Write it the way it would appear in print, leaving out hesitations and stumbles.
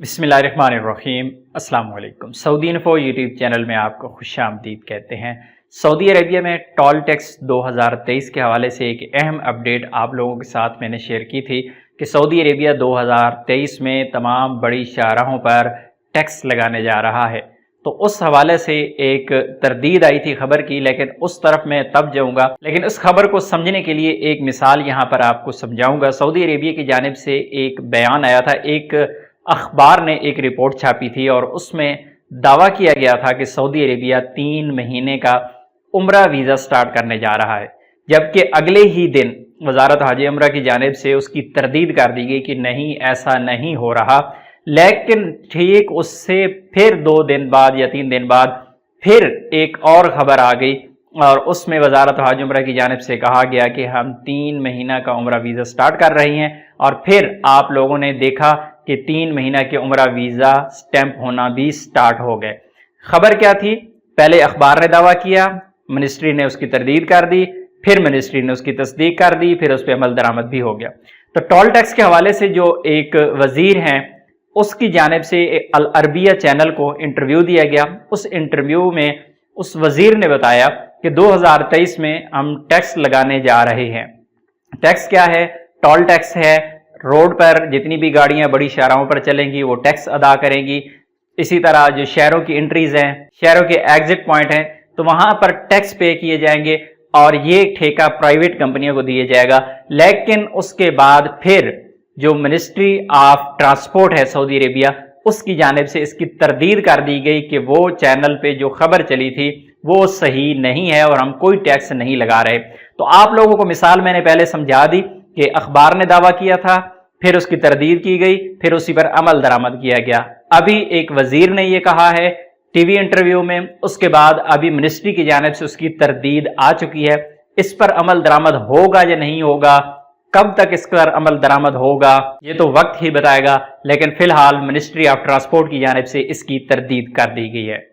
बिस्मिल्लाहिर्रहमानिर्रहीम। अस्सलाम वालेकुम। सऊदी इन्फो यूट्यूब चैनल में आपको खुश आमदीद कहते हैं। सऊदी अरेबिया में टोल टैक्स 2023 के हवाले से एक अहम अपडेट आप लोगों के साथ मैंने शेयर की थी कि सऊदी अरेबिया 2023 में तमाम बड़ी शाहराहों पर टैक्स लगाने जा रहा है। तो उस हवाले से एक तरदीद आई थी खबर की, लेकिन उस तरफ मैं तब जाऊँगा, लेकिन उस खबर को समझने के लिए एक मिसाल यहाँ पर आपको समझाऊँगा। सऊदी अरेबिया की जानिब से एक बयान आया था, एक अखबार ने एक रिपोर्ट छापी थी और उसमें दावा किया गया था कि सऊदी अरेबिया 3 महीने का उम्रा वीज़ा स्टार्ट करने जा रहा है, जबकि अगले ही दिन वजारत हज उम्रा की जानिब से उसकी तरदीद कर दी गई कि नहीं, ऐसा नहीं हो रहा। लेकिन ठीक उससे फिर 2 दिन बाद या 3 दिन बाद फिर एक और खबर आ गई और उसमें वजारत हज उम्रा की जानिब से कहा गया कि हम 3 महीना का उम्रा वीज़ा स्टार्ट कर रही हैं। और फिर आप लोगों ने देखा कि 3 महीना के उम्रा वीज़ा स्टैंप होना भी स्टार्ट हो गए। खबर क्या थी? पहले अखबार ने दावा किया, मिनिस्ट्री ने उसकी तरदीद कर दी, फिर मिनिस्ट्री ने उसकी तस्दीक कर दी, फिर उस पर अमल दरामद भी हो गया। तो टोल टैक्स के हवाले से जो एक वजीर हैं उसकी जानिब से अल अरबिया चैनल को इंटरव्यू दिया गया। उस इंटरव्यू में उस वजीर ने बताया कि 2023 में हम टैक्स लगाने जा रहे हैं। टैक्स क्या है? टोल टैक्स है। रोड पर जितनी भी गाड़ियां बड़ी शहरों पर चलेंगी वो टैक्स अदा करेंगी। इसी तरह जो शहरों की एंट्रीज हैं, शहरों के एग्जिट पॉइंट हैं, तो वहां पर टैक्स पे किए जाएंगे और ये ठेका प्राइवेट कंपनियों को दिया जाएगा। लेकिन उसके बाद फिर जो मिनिस्ट्री ऑफ ट्रांसपोर्ट है सऊदी अरेबिया, उसकी जानिब से इसकी तरदीद कर दी गई कि वो चैनल पे जो खबर चली थी वो सही नहीं है और हम कोई टैक्स नहीं लगा रहे। तो आप लोगों को मिसाल मैंने पहले समझा दी कि अखबार ने दावा किया था, फिर उसकी तरदीद की गई, फिर उसी पर अमल दरामद किया गया। अभी एक वजीर ने यह कहा है टीवी इंटरव्यू में, उसके बाद अभी मिनिस्ट्री की जानिब से उसकी तरदीद आ चुकी है। इस पर अमल दरामद होगा या नहीं होगा, कब तक इस पर अमल दरामद होगा, ये तो वक्त ही बताएगा। लेकिन फिलहाल मिनिस्ट्री ऑफ ट्रांसपोर्ट की जानिब से इसकी तरदीद कर दी गई है।